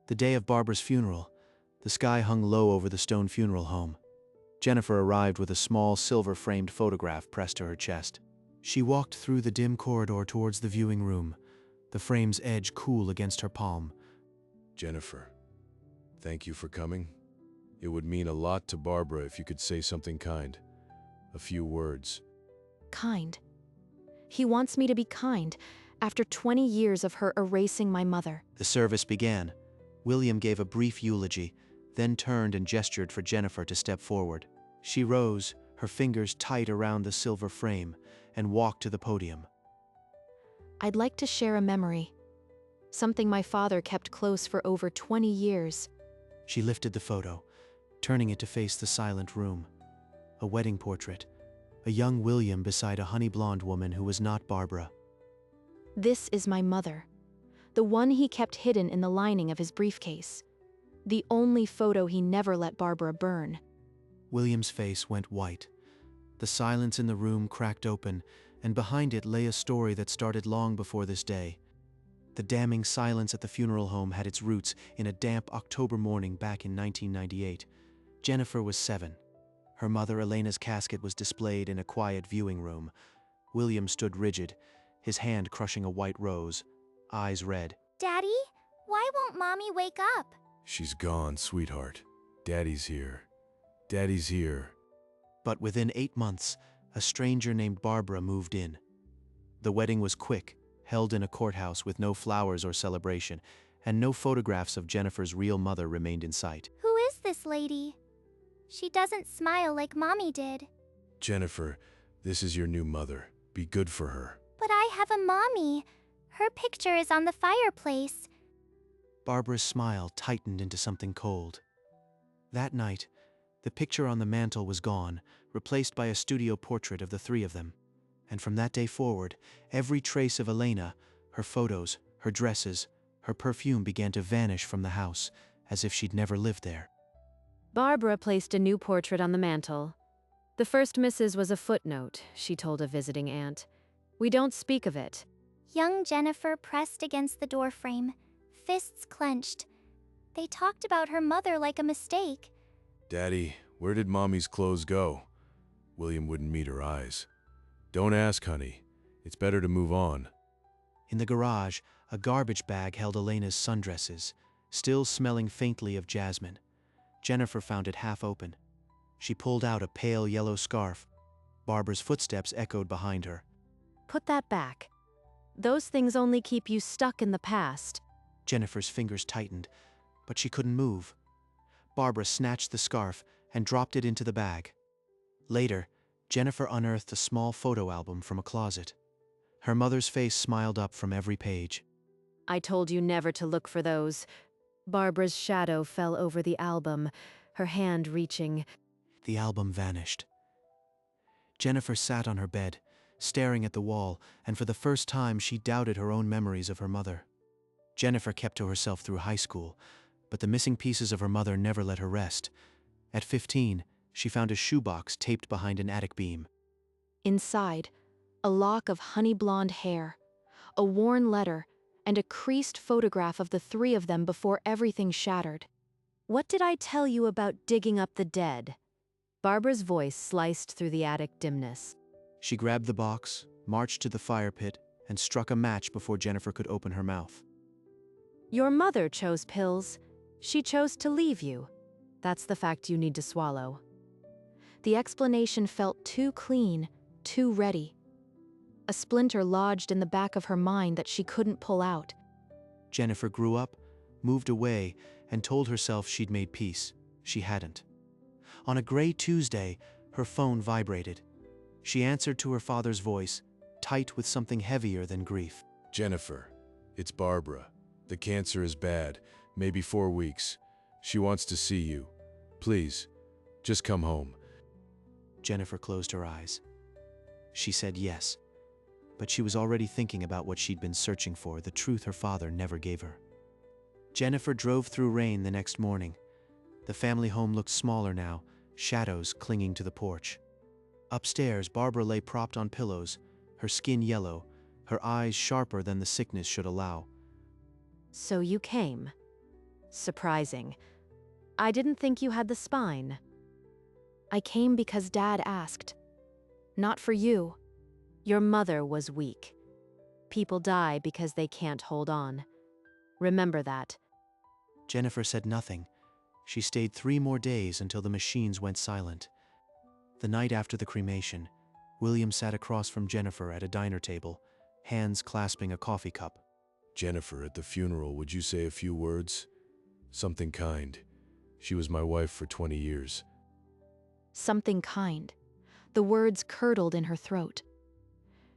The day of Barbara's funeral, the sky hung low over the stone funeral home. Jennifer arrived with a small silver-framed photograph pressed to her chest. She walked through the dim corridor towards the viewing room, the frame's edge cool against her palm. Jennifer, thank you for coming. It would mean a lot to Barbara if you could say something kind. A few words. Kind. He wants me to be kind, after 20 years of her erasing my mother. The service began. William gave a brief eulogy, then turned and gestured for Jennifer to step forward. She rose, her fingers tight around the silver frame, and walked to the podium. I'd like to share a memory. Something my father kept close for over 20 years. She lifted the photo, turning it to face the silent room. A wedding portrait. A young William beside a honey-blonde woman who was not Barbara. This is my mother. The one he kept hidden in the lining of his briefcase. The only photo he never let Barbara burn. William's face went white. The silence in the room cracked open, and behind it lay a story that started long before this day. The damning silence at the funeral home had its roots in a damp October morning back in 1998. Jennifer was 7. Her mother Elena's casket was displayed in a quiet viewing room. William stood rigid, his hand crushing a white rose, eyes red. Daddy, why won't Mommy wake up? She's gone, sweetheart. Daddy's here. Daddy's here. But within 8 months, a stranger named Barbara moved in. The wedding was quick, held in a courthouse with no flowers or celebration, and no photographs of Jennifer's real mother remained in sight. Who is this lady? She doesn't smile like Mommy did. Jennifer, this is your new mother. Be good for her. But I have a mommy. Her picture is on the fireplace. Barbara's smile tightened into something cold. That night, the picture on the mantel was gone, replaced by a studio portrait of the three of them. And from that day forward, every trace of Elena, her photos, her dresses, her perfume began to vanish from the house, as if she'd never lived there. Barbara placed a new portrait on the mantel. The first Mrs. was a footnote, she told a visiting aunt. We don't speak of it. Young Jennifer pressed against the doorframe, fists clenched. They talked about her mother like a mistake. Daddy, where did Mommy's clothes go? William wouldn't meet her eyes. Don't ask, honey. It's better to move on. In the garage, a garbage bag held Elena's sundresses, still smelling faintly of jasmine. Jennifer found it half open. She pulled out a pale yellow scarf. Barbara's footsteps echoed behind her. Put that back. Those things only keep you stuck in the past. Jennifer's fingers tightened, but she couldn't move. Barbara snatched the scarf and dropped it into the bag. Later, Jennifer unearthed a small photo album from a closet. Her mother's face smiled up from every page. I told you never to look for those. Barbara's shadow fell over the album, her hand reaching. The album vanished. Jennifer sat on her bed, staring at the wall, and for the first time she doubted her own memories of her mother. Jennifer kept to herself through high school, but the missing pieces of her mother never let her rest. At 15, she found a shoebox taped behind an attic beam. Inside, a lock of honey-blonde hair, a worn letter, and a creased photograph of the three of them before everything shattered. What did I tell you about digging up the dead? Barbara's voice sliced through the attic dimness. She grabbed the box, marched to the fire pit, and struck a match before Jennifer could open her mouth. Your mother chose pills. She chose to leave you. That's the fact you need to swallow. The explanation felt too clean, too ready. A splinter lodged in the back of her mind that she couldn't pull out. Jennifer grew up, moved away, and told herself she'd made peace. She hadn't. On a gray Tuesday, her phone vibrated. She answered to her father's voice, tight with something heavier than grief. Jennifer, it's Barbara. The cancer is bad, maybe 4 weeks. She wants to see you. Please, just come home. Jennifer closed her eyes. She said yes, but she was already thinking about what she'd been searching for, the truth her father never gave her. Jennifer drove through rain the next morning. The family home looked smaller now, shadows clinging to the porch. Upstairs, Barbara lay propped on pillows, her skin yellow, her eyes sharper than the sickness should allow. So you came. Surprising. I didn't think you had the spine. I came because Dad asked. Not for you. Your mother was weak. People die because they can't hold on. Remember that. Jennifer said nothing. She stayed 3 more days until the machines went silent. The night after the cremation, William sat across from Jennifer at a diner table, hands clasping a coffee cup. Jennifer, at the funeral, would you say a few words? Something kind. She was my wife for 20 years. Something kind. The words curdled in her throat.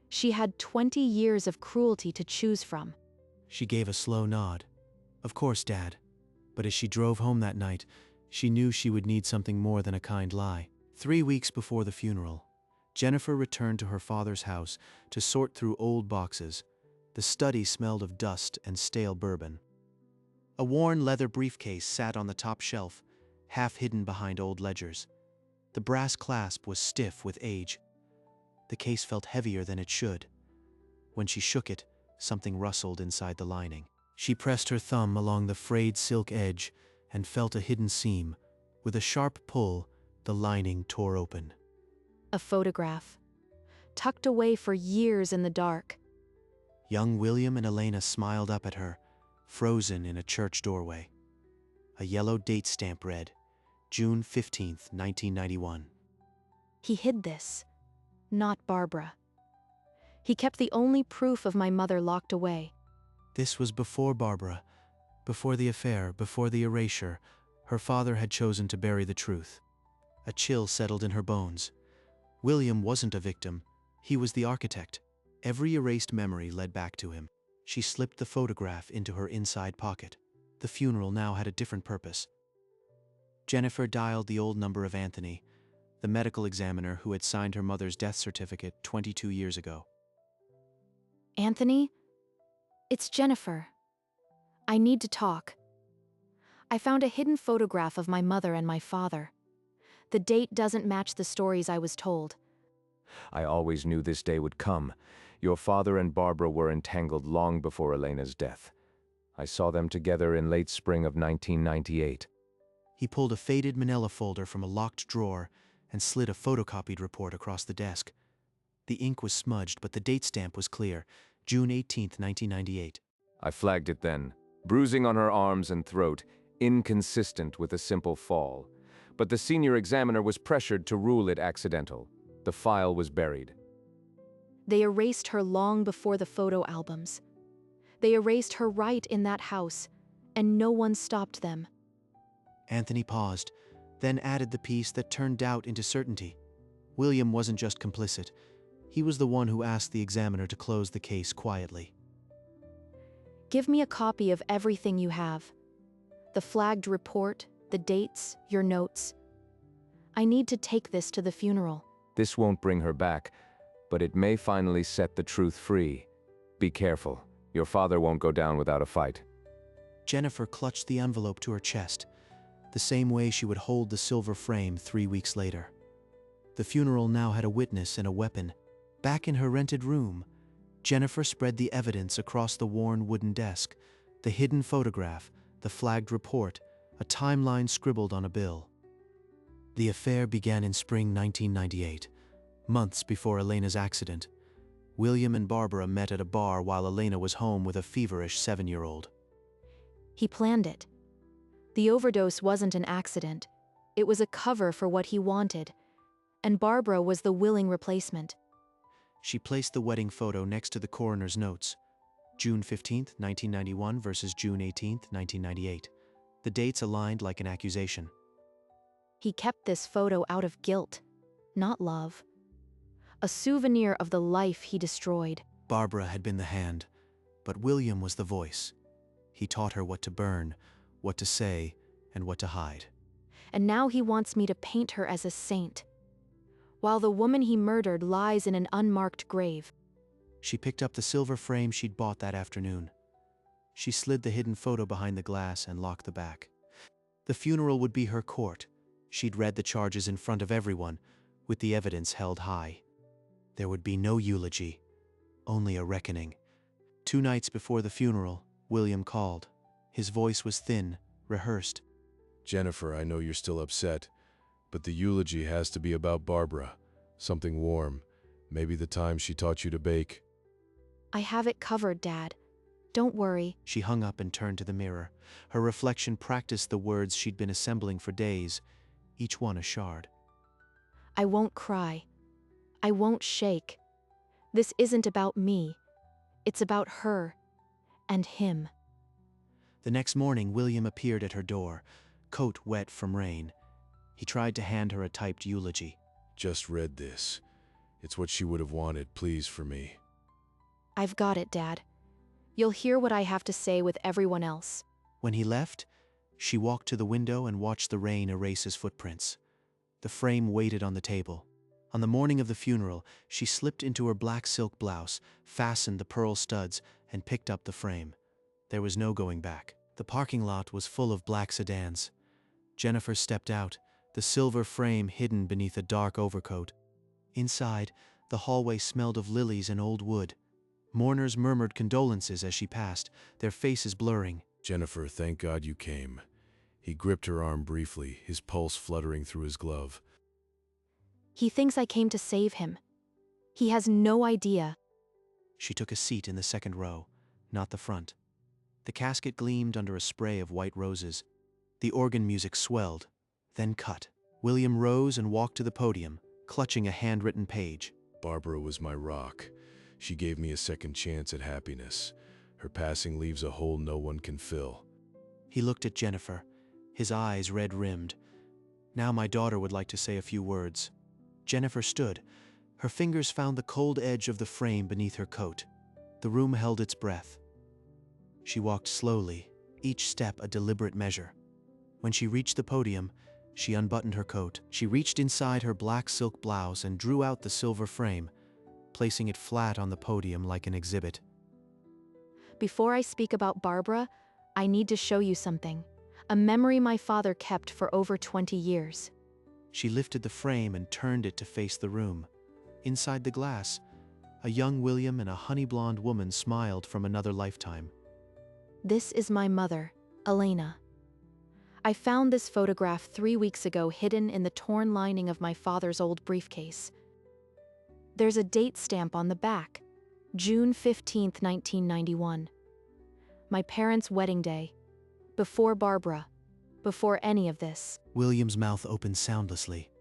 She had 20 years of cruelty to choose from. She gave a slow nod. Of course, Dad. But as she drove home that night, she knew she would need something more than a kind lie. 3 weeks before the funeral, Jennifer returned to her father's house to sort through old boxes. The study smelled of dust and stale bourbon. A worn leather briefcase sat on the top shelf, half hidden behind old ledgers. The brass clasp was stiff with age. The case felt heavier than it should. When she shook it, something rustled inside the lining. She pressed her thumb along the frayed silk edge and felt a hidden seam. With a sharp pull, the lining tore open. A photograph. Tucked away for years in the dark. Young William and Elena smiled up at her, frozen in a church doorway. A yellow date stamp read, June 15th, 1991. He hid this. Not Barbara. He kept the only proof of my mother locked away. This was before Barbara, before the affair, before the erasure. Her father had chosen to bury the truth. A chill settled in her bones. William wasn't a victim. He was the architect. Every erased memory led back to him. She slipped the photograph into her inside pocket. The funeral now had a different purpose. Jennifer dialed the old number of Anthony, the medical examiner who had signed her mother's death certificate 22 years ago. Anthony? It's Jennifer. I need to talk. I found a hidden photograph of my mother and my father. The date doesn't match the stories I was told. I always knew this day would come. Your father and Barbara were entangled long before Elena's death. I saw them together in late spring of 1998. He pulled a faded manila folder from a locked drawer and slid a photocopied report across the desk. The ink was smudged, but the date stamp was clear, June 18th, 1998. I flagged it then. Bruising on her arms and throat, inconsistent with a simple fall. But the senior examiner was pressured to rule it accidental. The file was buried. They erased her long before the photo albums. They erased her right in that house, and no one stopped them. Anthony paused, then added the piece that turned doubt into certainty. William wasn't just complicit. He was the one who asked the examiner to close the case quietly. Give me a copy of everything you have. The flagged report, the dates, your notes. I need to take this to the funeral. This won't bring her back, but it may finally set the truth free. Be careful. Your father won't go down without a fight. Jennifer clutched the envelope to her chest, the same way she would hold the silver frame 3 weeks later. The funeral now had a witness and a weapon. Back in her rented room, Jennifer spread the evidence across the worn wooden desk, the hidden photograph, the flagged report, a timeline scribbled on a bill. The affair began in spring 1998, months before Elena's accident. William and Barbara met at a bar while Elena was home with a feverish 7-year-old. He planned it. The overdose wasn't an accident. It was a cover for what he wanted, and Barbara was the willing replacement. She placed the wedding photo next to the coroner's notes, June 15th, 1991 versus June 18th, 1998. The dates aligned like an accusation. He kept this photo out of guilt, not love. A souvenir of the life he destroyed. Barbara had been the hand, but William was the voice. He taught her what to burn, what to say, and what to hide. And now he wants me to paint her as a saint, while the woman he murdered lies in an unmarked grave. She picked up the silver frame she'd bought that afternoon. She slid the hidden photo behind the glass and locked the back. The funeral would be her court. She'd read the charges in front of everyone, with the evidence held high. There would be no eulogy, only a reckoning. 2 nights before the funeral, William called. His voice was thin, rehearsed. Jennifer, I know you're still upset, but the eulogy has to be about Barbara. Something warm. Maybe the time she taught you to bake. I have it covered, Dad. Don't worry. She hung up and turned to the mirror. Her reflection practiced the words she'd been assembling for days, each one a shard. I won't cry. I won't shake. This isn't about me. It's about her and him. The next morning, William appeared at her door, coat wet from rain. He tried to hand her a typed eulogy. Just read this. It's what she would have wanted, please, for me. I've got it, Dad. You'll hear what I have to say with everyone else. When he left, she walked to the window and watched the rain erase his footprints. The frame waited on the table. On the morning of the funeral, she slipped into her black silk blouse, fastened the pearl studs, and picked up the frame. There was no going back. The parking lot was full of black sedans. Jennifer stepped out, the silver frame hidden beneath a dark overcoat. Inside, the hallway smelled of lilies and old wood. Mourners murmured condolences as she passed, their faces blurring. Jennifer, thank God you came. He gripped her arm briefly, his pulse fluttering through his glove. He thinks I came to save him. He has no idea. She took a seat in the second row, not the front. The casket gleamed under a spray of white roses. The organ music swelled, then cut. William rose and walked to the podium, clutching a handwritten page. Barbara was my rock. She gave me a second chance at happiness. Her passing leaves a hole no one can fill. He looked at Jennifer, his eyes red-rimmed. Now my daughter would like to say a few words. Jennifer stood. Her fingers found the cold edge of the frame beneath her coat. The room held its breath. She walked slowly, each step a deliberate measure. When she reached the podium, she unbuttoned her coat. She reached inside her black silk blouse and drew out the silver frame, placing it flat on the podium like an exhibit. Before I speak about Barbara, I need to show you something. A memory my father kept for over 20 years. She lifted the frame and turned it to face the room. Inside the glass, a young William and a honey-blonde woman smiled from another lifetime. This is my mother, Elena. I found this photograph 3 weeks ago hidden in the torn lining of my father's old briefcase. There's a date stamp on the back, June 15, 1991. My parents' wedding day. Before Barbara. Before any of this. William's mouth opened soundlessly.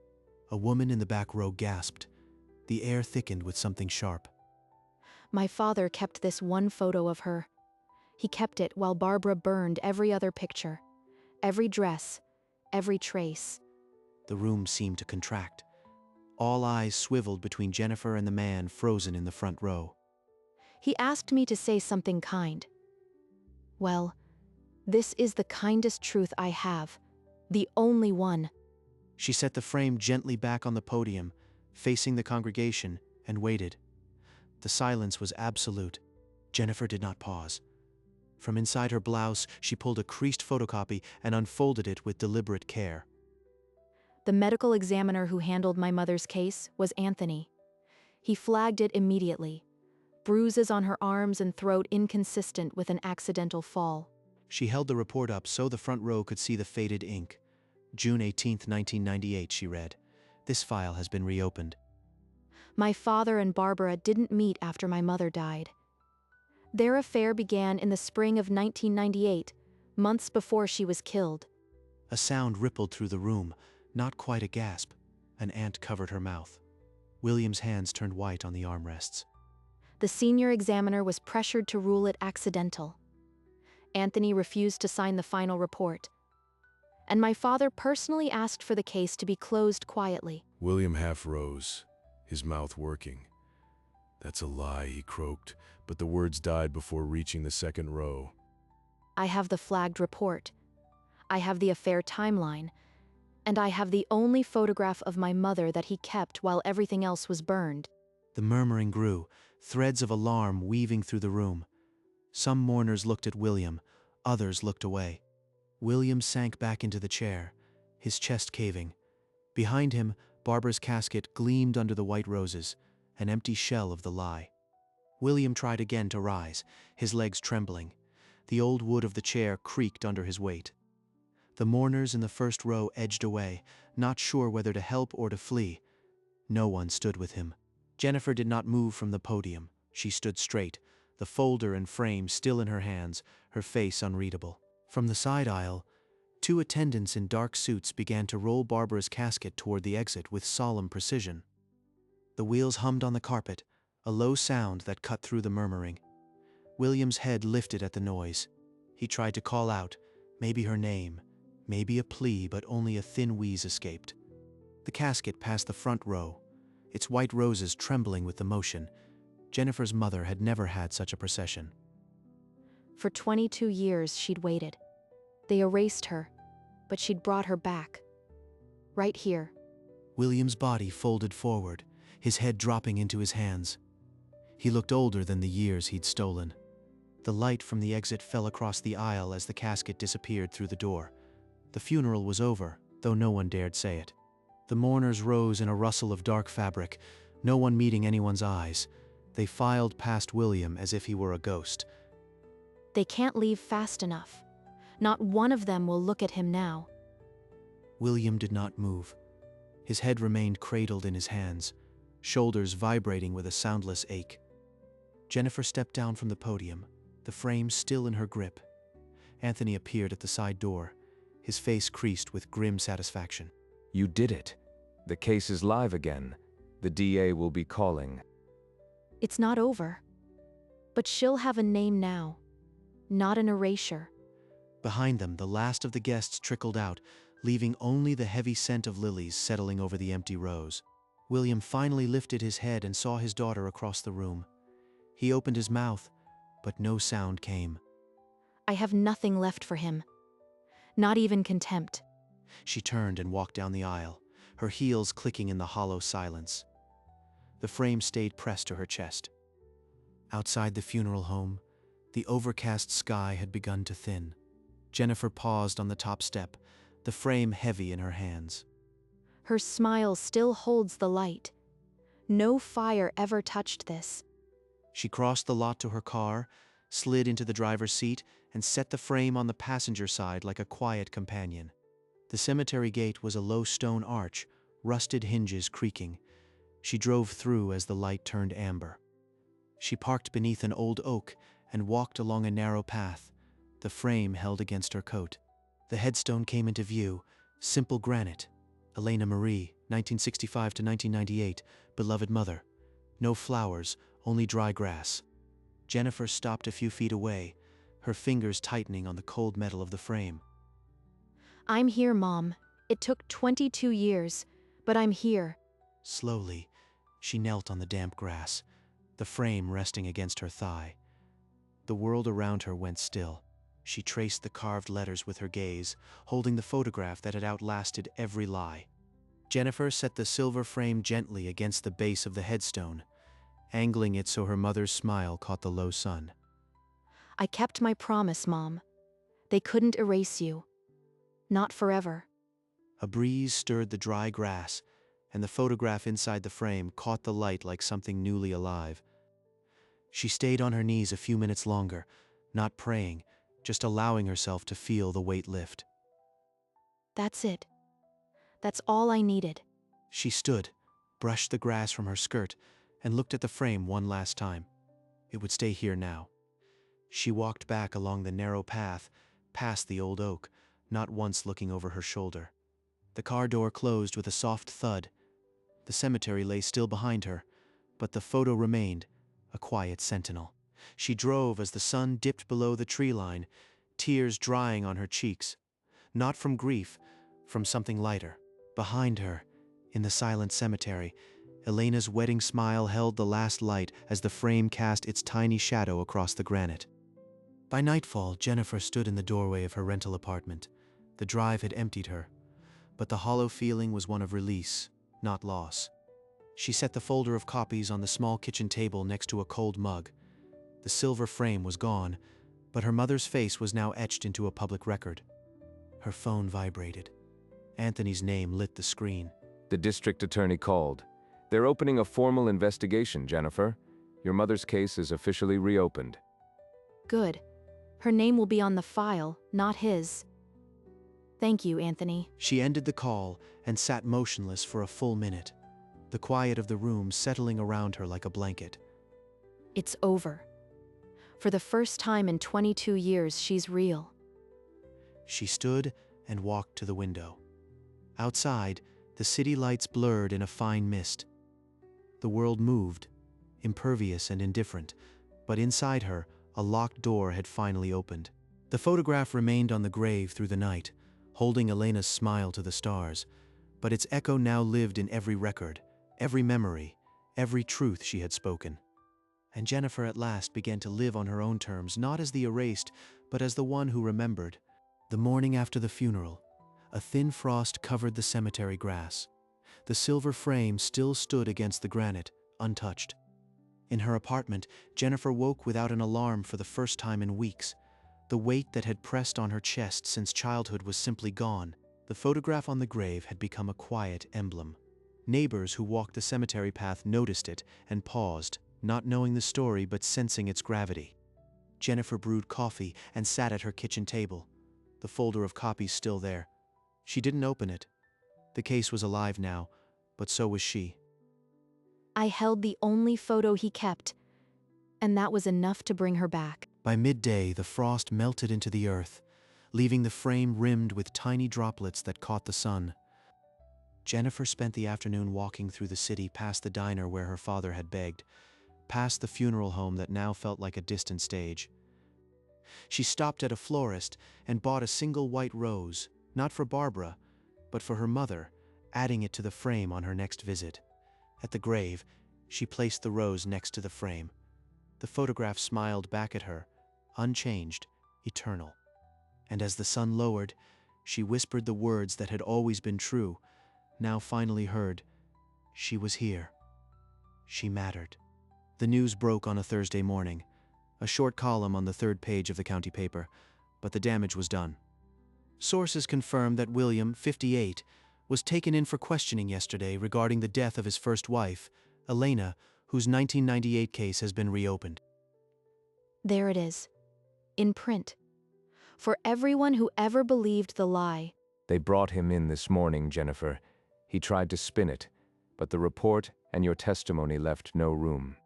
A woman in the back row gasped. The air thickened with something sharp. My father kept this one photo of her. He kept it while Barbara burned every other picture, every dress, every trace. The room seemed to contract. All eyes swiveled between Jennifer and the man frozen in the front row. He asked me to say something kind. Well, this is the kindest truth I have, the only one. She set the frame gently back on the podium, facing the congregation, and waited. The silence was absolute. Jennifer did not pause. From inside her blouse, she pulled a creased photocopy and unfolded it with deliberate care. The medical examiner who handled my mother's case was Anthony. He flagged it immediately. Bruises on her arms and throat inconsistent with an accidental fall. She held the report up so the front row could see the faded ink. June 18, 1998, she read. This file has been reopened. My father and Barbara didn't meet after my mother died. Their affair began in the spring of 1998, months before she was killed. A sound rippled through the room, not quite a gasp. An ant covered her mouth. William's hands turned white on the armrests. The senior examiner was pressured to rule it accidental. Anthony refused to sign the final report. And my father personally asked for the case to be closed quietly. William half rose, his mouth working. That's a lie, he croaked, but the words died before reaching the second row. I have the flagged report. I have the affair timeline. And I have the only photograph of my mother that he kept while everything else was burned. The murmuring grew, threads of alarm weaving through the room. Some mourners looked at William, others looked away. William sank back into the chair, his chest caving. Behind him, Barbara's casket gleamed under the white roses, an empty shell of the lie. William tried again to rise, his legs trembling. The old wood of the chair creaked under his weight. The mourners in the first row edged away, not sure whether to help or to flee. No one stood with him. Jennifer did not move from the podium. She stood straight, the folder and frame still in her hands, her face unreadable. From the side aisle, two attendants in dark suits began to roll Barbara's casket toward the exit with solemn precision. The wheels hummed on the carpet, a low sound that cut through the murmuring. William's head lifted at the noise. He tried to call out, maybe her name, maybe a plea, but only a thin wheeze escaped. The casket passed the front row, its white roses trembling with the motion. Jennifer's mother had never had such a procession. For 22 years she'd waited. They erased her, but she'd brought her back. Right here. William's body folded forward, his head dropping into his hands. He looked older than the years he'd stolen. The light from the exit fell across the aisle as the casket disappeared through the door. The funeral was over, though no one dared say it. The mourners rose in a rustle of dark fabric, no one meeting anyone's eyes. They filed past William as if he were a ghost. They can't leave fast enough. Not one of them will look at him now. William did not move. His head remained cradled in his hands, shoulders vibrating with a soundless ache. Jennifer stepped down from the podium, the frame still in her grip. Anthony appeared at the side door, his face creased with grim satisfaction. You did it. The case is live again. The DA will be calling. It's not over. But she'll have a name now, not an erasure. Behind them, the last of the guests trickled out, leaving only the heavy scent of lilies settling over the empty rows. William finally lifted his head and saw his daughter across the room. He opened his mouth, but no sound came. I have nothing left for him. Not even contempt. She turned and walked down the aisle, her heels clicking in the hollow silence. The frame stayed pressed to her chest. Outside the funeral home, the overcast sky had begun to thin. Jennifer paused on the top step, the frame heavy in her hands. Her smile still holds the light. No fire ever touched this. She crossed the lot to her car, slid into the driver's seat, and set the frame on the passenger side like a quiet companion. The cemetery gate was a low stone arch, rusted hinges creaking. She drove through as the light turned amber. She parked beneath an old oak and walked along a narrow path, the frame held against her coat. The headstone came into view, simple granite. Elena Marie, 1965 to 1998, beloved mother. No flowers, only dry grass. Jennifer stopped a few feet away, her fingers tightening on the cold metal of the frame. I'm here, Mom. It took 22 years, but I'm here. Slowly, she knelt on the damp grass, the frame resting against her thigh. The world around her went still. She traced the carved letters with her gaze, holding the photograph that had outlasted every lie. Jennifer set the silver frame gently against the base of the headstone, angling it so her mother's smile caught the low sun. I kept my promise, Mom. They couldn't erase you. Not forever. A breeze stirred the dry grass, and the photograph inside the frame caught the light like something newly alive. She stayed on her knees a few minutes longer, not praying, just allowing herself to feel the weight lift. That's it. That's all I needed. She stood, brushed the grass from her skirt, and looked at the frame one last time. It would stay here now. She walked back along the narrow path, past the old oak, not once looking over her shoulder. The car door closed with a soft thud. The cemetery lay still behind her, but the photo remained, a quiet sentinel. She drove as the sun dipped below the tree line, tears drying on her cheeks. Not from grief, from something lighter. Behind her, in the silent cemetery, Elena's wedding smile held the last light as the frame cast its tiny shadow across the granite. By nightfall, Jennifer stood in the doorway of her rental apartment. The drive had emptied her, but the hollow feeling was one of release, not loss. She set the folder of copies on the small kitchen table next to a cold mug. The silver frame was gone, but her mother's face was now etched into a public record. Her phone vibrated. Anthony's name lit the screen. The district attorney called. They're opening a formal investigation, Jennifer. Your mother's case is officially reopened. Good. Her name will be on the file, not his. Thank you, Anthony. She ended the call and sat motionless for a full minute, the quiet of the room settling around her like a blanket. It's over. For the first time in 22 years, she's real. She stood and walked to the window. Outside, the city lights blurred in a fine mist. The world moved, impervious and indifferent, but inside her, a locked door had finally opened. The photograph remained on the grave through the night, holding Elena's smile to the stars, but its echo now lived in every record, every memory, every truth she had spoken. And Jennifer at last began to live on her own terms, not as the erased, but as the one who remembered. The morning after the funeral, a thin frost covered the cemetery grass. The silver frame still stood against the granite, untouched. In her apartment, Jennifer woke without an alarm for the first time in weeks. The weight that had pressed on her chest since childhood was simply gone. The photograph on the grave had become a quiet emblem. Neighbors who walked the cemetery path noticed it and paused, not knowing the story but sensing its gravity. Jennifer brewed coffee and sat at her kitchen table, the folder of copies still there. She didn't open it. The case was alive now, but so was she. I held the only photo he kept, and that was enough to bring her back. By midday, the frost melted into the earth, leaving the frame rimmed with tiny droplets that caught the sun. Jennifer spent the afternoon walking through the city past the diner where her father had begged, past the funeral home that now felt like a distant stage. She stopped at a florist and bought a single white rose, not for Barbara, but for her mother, adding it to the frame on her next visit. At the grave, she placed the rose next to the frame. The photograph smiled back at her, unchanged, eternal. And as the sun lowered, she whispered the words that had always been true, now finally heard. She was here. She mattered. The news broke on a Thursday morning, a short column on the third page of the county paper, but the damage was done. Sources confirmed that William, 58, was taken in for questioning yesterday regarding the death of his first wife, Elena, whose 1998 case has been reopened. There it is, in print. For everyone who ever believed the lie. They brought him in this morning, Jennifer. He tried to spin it, but the report and your testimony left no room.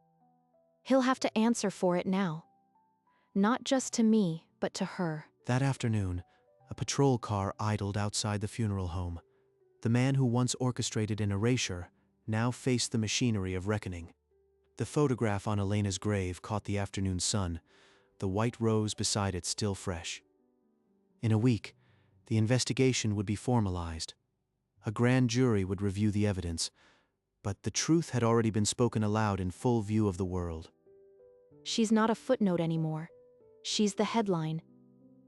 He'll have to answer for it now. Not just to me, but to her. That afternoon, a patrol car idled outside the funeral home. The man who once orchestrated an erasure now faced the machinery of reckoning. The photograph on Elena's grave caught the afternoon sun, the white rose beside it still fresh. In a week, the investigation would be formalized. A grand jury would review the evidence, but the truth had already been spoken aloud in full view of the world. She's not a footnote anymore. She's the headline.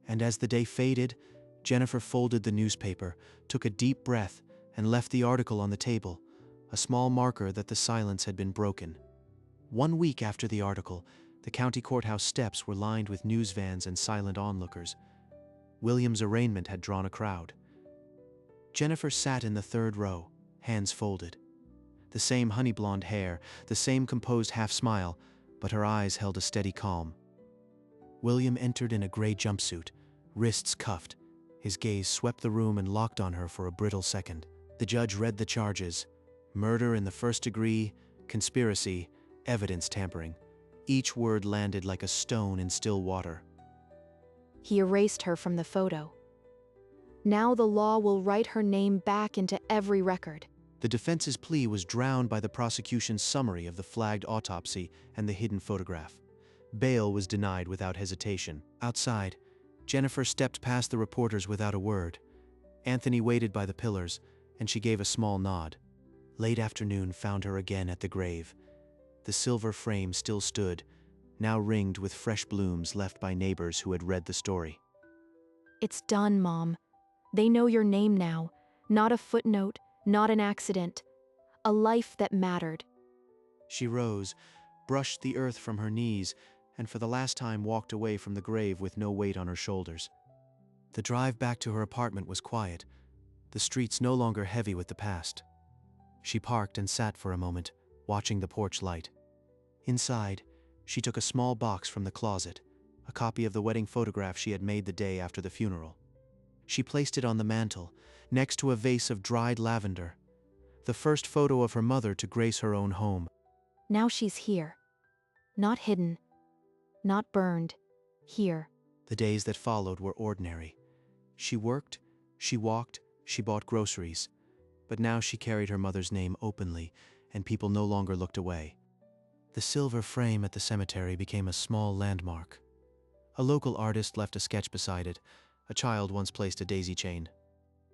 And as the day faded, Jennifer folded the newspaper, took a deep breath, and left the article on the table, a small marker that the silence had been broken. 1 week after the article, the county courthouse steps were lined with news vans and silent onlookers. William's arraignment had drawn a crowd. Jennifer sat in the third row, hands folded. The same honey blonde hair, the same composed half-smile, but her eyes held a steady calm. William entered in a gray jumpsuit, wrists cuffed. His gaze swept the room and locked on her for a brittle second. The judge read the charges: murder in the first degree, conspiracy, evidence tampering. Each word landed like a stone in still water. He erased her from the photo. Now the law will write her name back into every record. The defense's plea was drowned by the prosecution's summary of the flagged autopsy and the hidden photograph. Bail was denied without hesitation. Outside, Jennifer stepped past the reporters without a word. Anthony waited by the pillars, and she gave a small nod. Late afternoon found her again at the grave. The silver frame still stood, now ringed with fresh blooms left by neighbors who had read the story. It's done, Mom. They know your name now. Not a footnote, not an accident. A life that mattered. She rose, brushed the earth from her knees, and for the last time walked away from the grave with no weight on her shoulders. The drive back to her apartment was quiet, the streets no longer heavy with the past. She parked and sat for a moment, watching the porch light. Inside, she took a small box from the closet, a copy of the wedding photograph she had made the day after the funeral. She placed it on the mantel, next to a vase of dried lavender, the first photo of her mother to grace her own home. Now she's here. Not hidden. Not burned. Here. The days that followed were ordinary. She worked, she walked, she bought groceries. But now she carried her mother's name openly, and people no longer looked away. The silver frame at the cemetery became a small landmark. A local artist left a sketch beside it. A child once placed a daisy chain.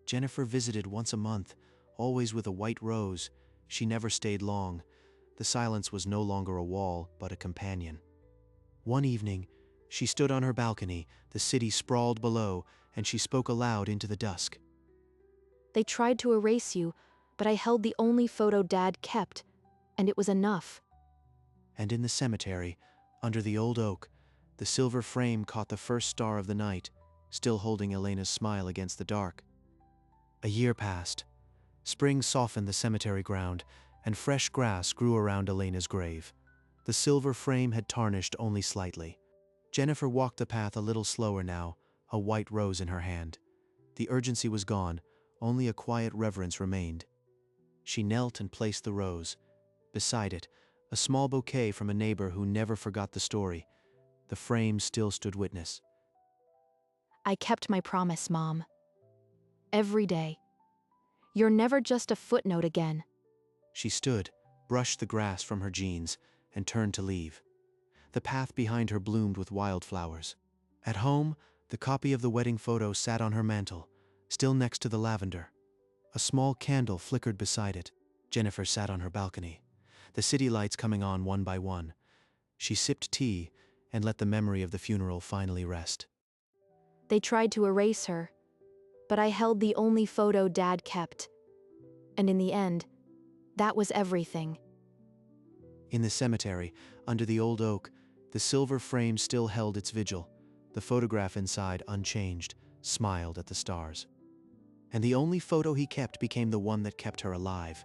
Jennifer visited once a month, always with a white rose. She never stayed long. The silence was no longer a wall, but a companion. One evening, she stood on her balcony, the city sprawled below, and she spoke aloud into the dusk. They tried to erase you, but I held the only photo Dad kept, and it was enough. And in the cemetery, under the old oak, the silver frame caught the first star of the night, still holding Elena's smile against the dark. A year passed. Spring softened the cemetery ground, and fresh grass grew around Elena's grave. The silver frame had tarnished only slightly. Jennifer walked the path a little slower now, a white rose in her hand. The urgency was gone, only a quiet reverence remained. She knelt and placed the rose. Beside it, a small bouquet from a neighbor who never forgot the story. The frame still stood witness. I kept my promise, Mom. Every day. You're never just a footnote again. She stood, brushed the grass from her jeans, and turned to leave. The path behind her bloomed with wildflowers. At home, the copy of the wedding photo sat on her mantel, still next to the lavender. A small candle flickered beside it. Jennifer sat on her balcony, the city lights coming on one by one. She sipped tea and let the memory of the funeral finally rest. They tried to erase her, but I held the only photo Dad kept. And in the end, that was everything. In the cemetery, under the old oak, the silver frame still held its vigil. The photograph inside, unchanged, smiled at the stars. And the only photo he kept became the one that kept her alive.